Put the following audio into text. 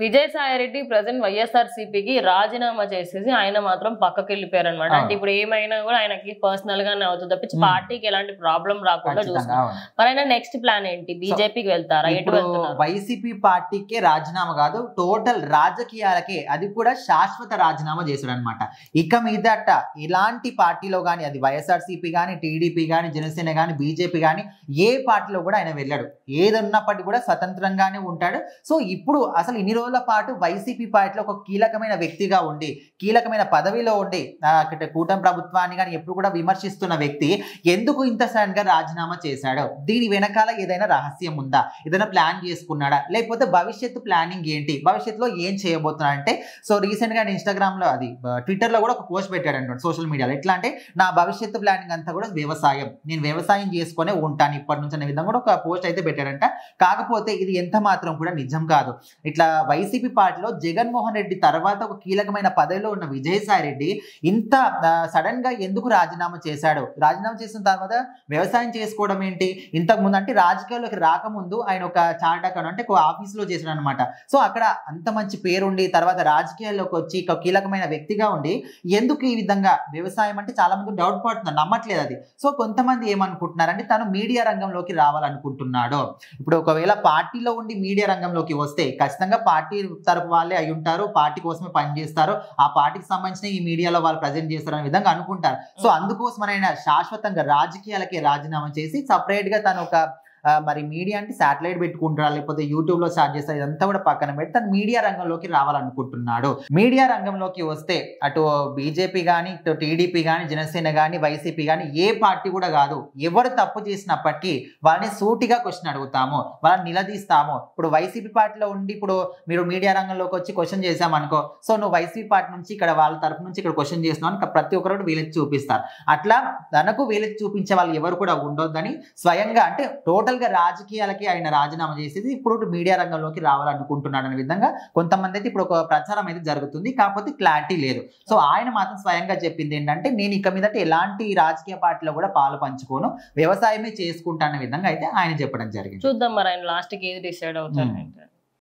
Vijayasai Reddy present వైఎస్ఆర్సీపీకి రాజీనామా చేసేసి ఆయన మాత్రం పక్కకి వెళ్ళిపోయారు అనమాట. అంటే ఇప్పుడు ఏమైనా కూడా ఆయనకి పర్సనల్ గానే అవుతుంది తప్పించి పార్టీకి ఎలాంటి ప్రాబ్లం రాకుండా చూస్తున్నారు. మరి ఆయన నెక్స్ట్ ప్లాన్ ఏంటి? బీజేపీకి వెళ్తారా? ఎటు వెళ్తున్నారు? వైసీపీ పార్టీకే రాజీనామా కాదు, టోటల్ రాజకీయాలకే, అది కూడా శాశ్వత రాజీనామా చేశాడు అనమాట. ఇక మీదట ఇలాంటి పార్టీలో కానీ, అది వైఎస్ఆర్సీపీ కానీ, టీడీపీ కానీ, జనసేన కానీ, బీజేపీ కానీ, ఏ పార్టీలో కూడా ఆయన వెళ్ళాడు. ఏదన్నప్పటికీ కూడా స్వతంత్రంగానే ఉంటాడు. సో ఇప్పుడు అసలు ఇన్ని రోజుల పాటు వైసీపీ పార్టీలో ఒక కీలకమైన వ్యక్తిగా ఉండి, కీలకమైన పదవిలో ఉండి, కూటమి ప్రభుత్వాన్ని కానీ ఎప్పుడు కూడా విమర్శిస్తున్న వ్యక్తి ఎందుకు ఇంత సడన్ గా రాజీనామా చేశాడు? దీని వెనకాల ఏదైనా రహస్యం ఉందా? ఏదైనా ప్లాన్ చేసుకున్నాడా? లేకపోతే భవిష్యత్తు ప్లానింగ్ ఏంటి? భవిష్యత్తులో ఏం చేయబోతున్నాడు అంటే, సో రీసెంట్ గా ఇన్స్టాగ్రామ్ లో, అది ట్విట్టర్ లో కూడా ఒక పోస్ట్ పెట్టాడు అనమాట, సోషల్ మీడియాలో. ఎట్లా అంటే, నా భవిష్యత్తు ప్లానింగ్ అంతా కూడా వ్యవసాయం, నేను వ్యవసాయం చేసుకునే ఉంటాను ఇప్పటి నుంచి అనే విధంగా కూడా ఒక పోస్ట్ అయితే పెట్టాడంట. కాకపోతే ఇది ఎంత మాత్రం కూడా నిజం కాదు. ఇట్లా వైసీపీ పార్టీలో జగన్మోహన్ రెడ్డి తర్వాత ఒక కీలకమైన పదవిలో ఉన్న విజయసాయి రెడ్డి ఇంత సడన్ గా ఎందుకు రాజీనామా చేశాడు? రాజీనామా చేసిన తర్వాత వ్యవసాయం చేసుకోవడం ఏంటి? ఇంతకు ముందు అంటే రాజకీయాల్లోకి రాకముందు ఆయన ఒక చార్ట్ అకౌంట్ అంటే ఒక ఆఫీస్లో చేశాడు అనమాట. సో అక్కడ అంత మంచి పేరుండి తర్వాత రాజకీయాల్లోకి వచ్చి ఒక కీలకమైన వ్యక్తిగా ఉండి ఎందుకు ఈ విధంగా వ్యవసాయం అంటే చాలా మంది డౌట్ పడుతున్నారు, నమ్మట్లేదు అది. సో కొంతమంది ఏమనుకుంటున్నారంటే తను మీడియా రంగంలోకి రావాలనుకుంటున్నాడు. ఇప్పుడు ఒకవేళ పార్టీలో ఉండి మీడియా రంగంలోకి వస్తే ఖచ్చితంగా పార్టీ తరపు వాళ్ళే అయి ఉంటారు, పార్టీ కోసమే పనిచేస్తారు, ఆ పార్టీకి సంబంధించిన ఈ మీడియాలో వాళ్ళు ప్రజెంట్ చేస్తారు అనే విధంగా అనుకుంటారు. సో అందుకోసం ఆయన శాశ్వతంగా రాజకీయాలకే రాజీనామా చేసి సపరేట్ గా తను ఒక మరి మీడియా అంటే శాటిలైట్ పెట్టుకుంటారా, లేకపోతే యూట్యూబ్ లో స్టార్ట్ చేస్తారు, ఇదంతా కూడా పక్కన పెట్టి తను మీడియా రంగంలోకి రావాలనుకుంటున్నాడు. మీడియా రంగంలోకి వస్తే అటు బీజేపీ కానీ, ఇటు టీడీపీ కానీ, జనసేన కానీ, వైసీపీ కానీ ఏ పార్టీ కూడా కాదు, ఎవరు తప్పు చేసినప్పటికీ వాళ్ళని సూటిగా క్వశ్చన్ అడుగుతాము, వాళ్ళని నిలదీస్తాము. ఇప్పుడు వైసీపీ పార్టీలో ఉండి ఇప్పుడు మీరు మీడియా రంగంలోకి వచ్చి క్వశ్చన్ చేసామనుకో, సో నువ్వు వైసీపీ పార్టీ నుంచి ఇక్కడ వాళ్ళ తరపు నుంచి ఇక్కడ క్వశ్చన్ చేస్తున్నావు అని ప్రతి ఒక్కరు వీళ్ళకి చూపిస్తారు. అట్లా తనకు వీళ్ళకి చూపించే వాళ్ళు ఎవరు కూడా ఉండొద్దని స్వయంగా, అంటే టోటల్ రాజకీయాలకి ఆయన రాజీనామా చేసేది ఇప్పుడు మీడియా రంగంలోకి రావాలనుకుంటున్నాడు అనే విధంగా కొంతమంది అయితే ఇప్పుడు ఒక ప్రచారం అయితే జరుగుతుంది. కాకపోతే క్లారిటీ లేదు. సో ఆయన మాత్రం స్వయంగా చెప్పింది ఏంటంటే, నేను ఇక మీదట ఎలాంటి రాజకీయ పార్టీలో కూడా పాలు పంచుకోను, వ్యవసాయమే చేసుకుంటానే విధంగా అయితే ఆయన చెప్పడం జరిగింది. చూద్దాం మరి ఆయన లాస్ట్ కి ఏది డిసైడ్ అవుతారు.